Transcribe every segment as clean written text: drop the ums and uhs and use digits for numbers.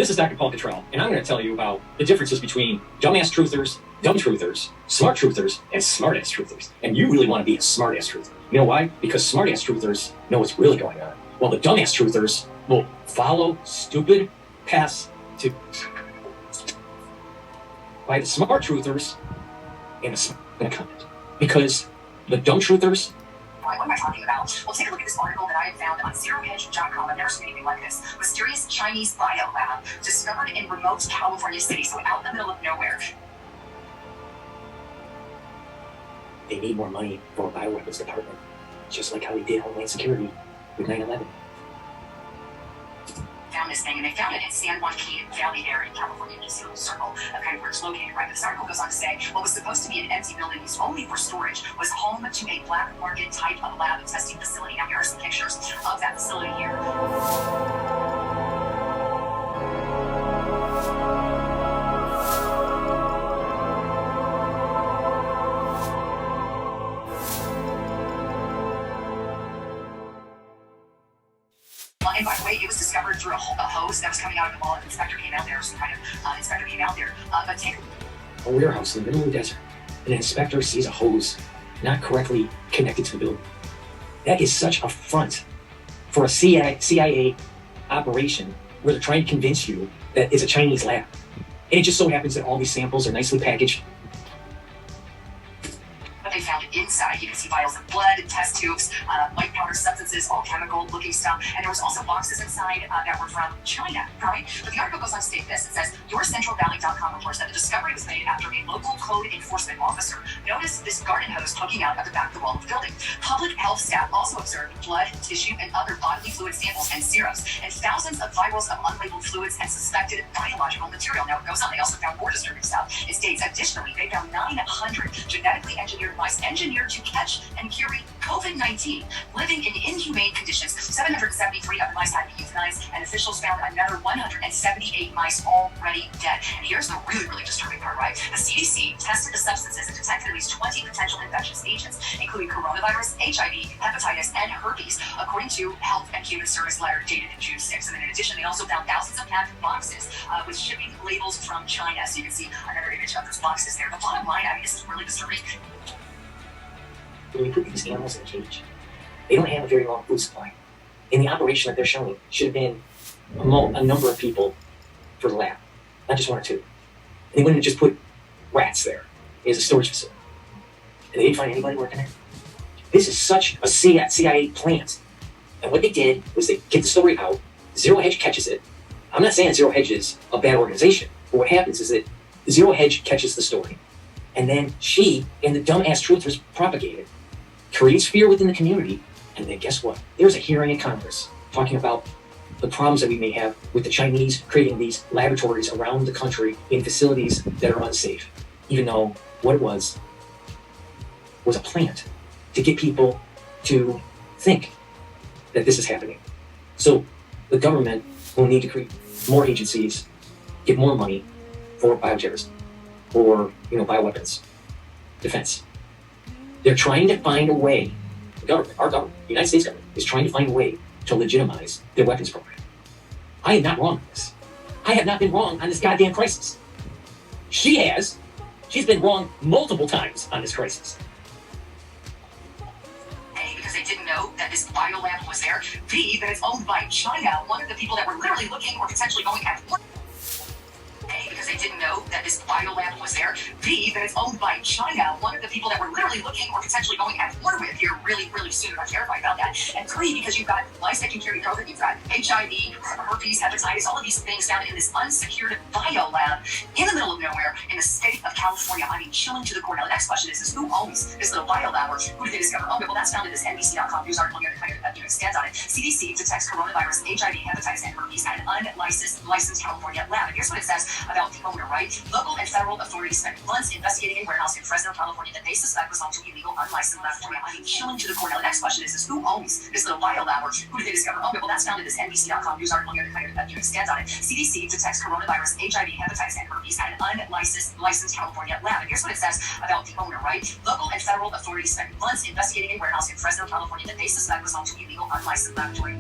This is Dr. Paul Cottrell, and I'm going to tell you about the differences between dumbass truthers, dumb truthers, smart truthers, and smartass truthers. And you really want to be a smartass truther. You know why? Because smartass truthers know what's really going on. While the dumbass truthers will follow stupid paths to by the smart truthers and the smart comment. Because the dumb truthers. What am I talking about? Well, take a look at this article that I had found on zerohedge.com. I've never seen anything like this. Mysterious Chinese bio lab discovered in remote California city, so out in the middle of nowhere. They need more money for a bioweapons department, just like how they did Homeland Security with 9/11. Found this thing, and they found it in San Joaquin Valley area in California, just a little circle of kind of where it's located, right? But this article goes on to say what was supposed to be an empty building used only for storage was home to a black market type of lab and testing facility. Now here are some pictures of that facility here. And by the way, it was discovered through a hose that was coming out of the wall. An inspector came out there, some kind of inspector came out there. But take a warehouse in the middle of the desert, and an inspector sees a hose not correctly connected to the building. That is such a front for a CIA operation where they're trying to convince you that it's a Chinese lab. And it just so happens that all these samples are nicely packaged. They found inside. You can see vials of blood, test tubes, white powder substances, all chemical looking stuff. And there was also boxes inside that were from China, right? But the article goes on to state this. It says, YourCentralValley.com reports that the discovery was made after a local code enforcement officer noticed this garden hose poking out at the back of the wall of the building. Public health staff also observed blood, tissue, and other bodily fluid samples and serums, and thousands of vials of unlabeled fluids and suspected biological material. Now it goes on. They also found more disturbing stuff. It states, additionally, they found 900 genetically engineered mice engineered to catch and carry COVID-19, living in inhumane conditions. 773 of the mice had to be euthanized, and officials found another 178 mice already dead. And here's the really, really disturbing part, right? The CDC tested the substances and detected at least 20 potential infectious agents, including coronavirus, HIV, hepatitis, and herpes, according to Health and Human Service letter dated June 6th. And then in addition, they also found thousands of packed boxes with shipping labels from China. So you can see another image of those boxes there. The bottom line, I mean, this is really disturbing. When we put these animals in a cage, they don't have a very long food supply. And the operation that they're showing should have been a number of people for the lab, not just one or two. And they wouldn't have just put rats there as a storage facility. And they didn't find anybody working there. This is such a CIA plant. And what they did was they get the story out, Zero Hedge catches it. I'm not saying Zero Hedge is a bad organization, but what happens is that Zero Hedge catches the story. And then she and the dumbass truthers propagate it, creates fear within the community, and then guess what? There's a hearing in Congress talking about the problems that we may have with the Chinese creating these laboratories around the country in facilities that are unsafe, even though what it was a plant to get people to think that this is happening. So the government will need to create more agencies, get more money for bioterrorism or bioweapons defense. They're trying to find a way, our government, the United States government, is trying to find a way to legitimize their weapons program. I am not wrong on this. I have not been wrong on this goddamn crisis. She has. She's been wrong multiple times on this crisis. A, because they didn't know that this biolab was there. B, that it's owned by China, one of the people that were literally looking or potentially going at war. A, because they didn't know that this biolab was there. B, that it's owned by China, one of the people that we're literally looking or potentially going at war with here really, really soon. I'm terrified about that. And 3, because you've got mice that can carry COVID, you've got HIV, herpes, hepatitis, all of these things found in this unsecured biolab in the middle of nowhere in the state of California. I mean, chilling to the core. Now, the next question is who owns this little biolab, or who did they discover? Oh, well, that's found in this NBC.com news article here that kind of expands on it. CDC detects coronavirus, HIV, hepatitis, and herpes at an unlicensed California lab. And here's what it says about the owner, right? Local and federal authorities spent months investigating a warehouse in Fresno, California that they suspect was home to illegal, unlicensed laboratory. I mean, chilling to the core. Now, the next question is who owns this little biolab, or who did they discover? Oh, well, that's found in this NBC.com news article here that kind of expands on it. CDC detects coronavirus, HIV, hepatitis, and herpes at an unlicensed California lab. And here's what it says about the owner, right? Local and federal authorities spent months investigating a warehouse in Fresno, California that they suspect was home to illegal, unlicensed laboratory.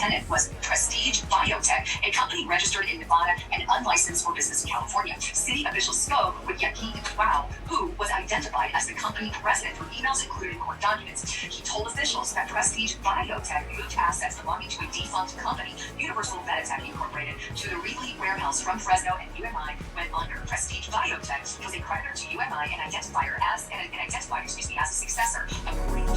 tenant was Prestige Biotech, a company registered in Nevada and unlicensed for business in California. City officials spoke with Yakin Wow, who was identified as the company president through emails included in court documents. He told officials that Prestige Biotech moved assets belonging to a defunct company, Universal Meditech Incorporated, to the Reedley warehouse from Fresno, and UMI went under. Prestige Biotech was a creditor to UMI and identifier as a successor. According to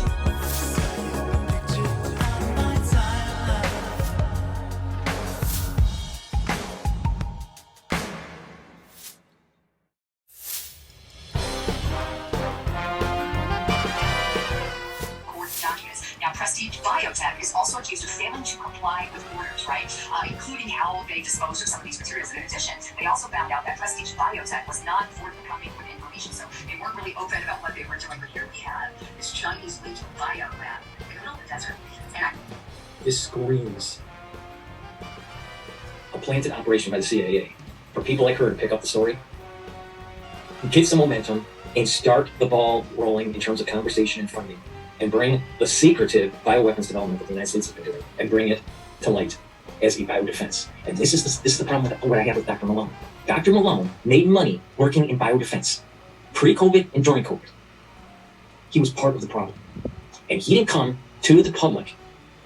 documents. Now, Prestige Biotech is also accused of failing to comply with orders, right? Including how they disposed of some of these materials. And in addition, they also found out that Prestige Biotech was not forthcoming with information, so they weren't really open about what they were doing. But here we have this Chinese-linked bio lab in the middle of the desert. And This screams a planted operation by the CIA for people like her to pick up the story, get some momentum, and start the ball rolling in terms of conversation and funding, and bring the secretive bioweapons development that the United States has been doing, and bring it to light as a biodefense. And this is the problem with what I have with Dr. Malone. Dr. Malone made money working in biodefense, pre-COVID and during COVID. He was part of the problem. And he didn't come to the public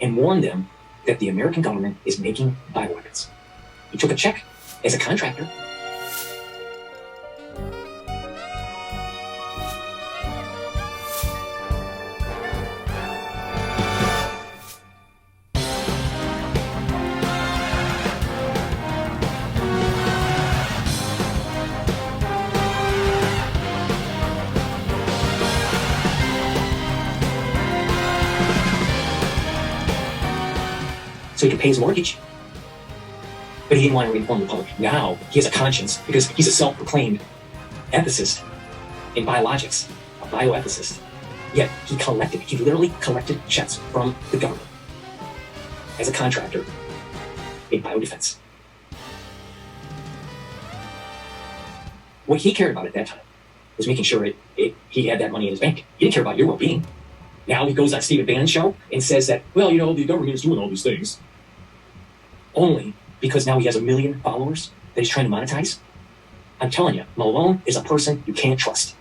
and warn them that the American government is making bioweapons. He took a check as a contractor. So he could pay his mortgage. But he didn't want to inform the public. Now he has a conscience because he's a self-proclaimed ethicist in biologics, a bioethicist. Yet he literally collected checks from the government as a contractor in biodefense. What he cared about at that time was making sure he had that money in his bank. He didn't care about your well-being. Now he goes on Stephen Bannon's show and says that, well, the government is doing all these things. Only because now he has 1 million followers that he's trying to monetize. I'm telling you, Malone is a person you can't trust.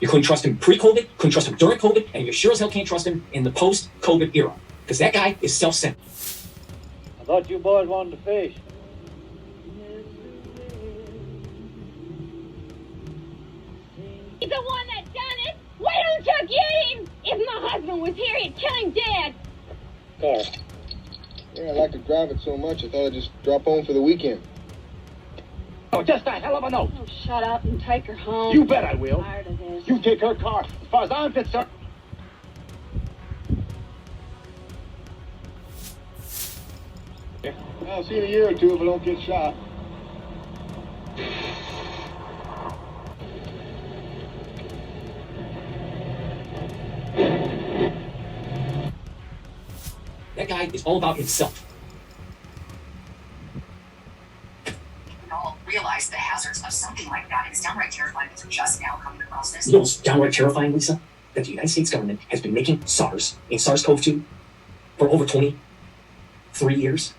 You couldn't trust him pre-COVID, couldn't trust him during COVID, and you sure as hell can't trust him in the post-COVID era. Because that guy is self-centered. I thought you boys wanted to fish. He's the one that done it! Why don't you get him? If my husband was here, he'd kill him dead. Car. Yeah, I like to drive it so much, I thought I'd just drop home for the weekend. Oh, just a hell of a note. Oh, shut up and take her home. You bet I will. I'm tired of this. You take her car. As far as I'm concerned. I'll see you in a year or two if I don't get shot. That guy is all about himself. we all realize the hazards of something like that. It's downright terrifying that they're just now coming across this. You know what's downright terrifying, Lisa? That the United States government has been making SARS and SARS-CoV-2 for over 23 years,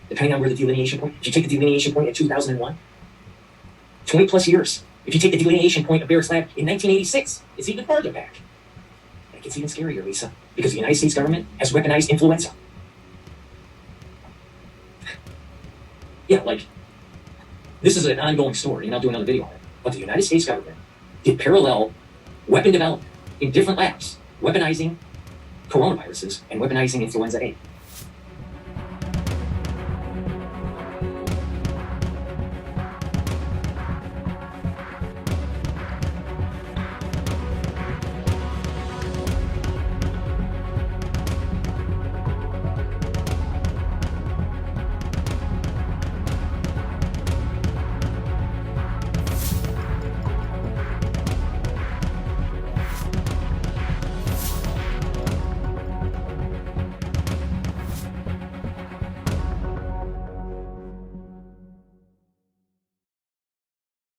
depending on where the delineation point. If you take the delineation point at 2001, 20 plus years. If you take the delineation point of Barrett's Lab in 1986, it's even farther back. And it gets even scarier, Lisa, because the United States government has weaponized influenza. Yeah, like, this is an ongoing story, and I'll do another video on it. But the United States government did parallel weapon development in different labs, weaponizing coronaviruses and weaponizing influenza A.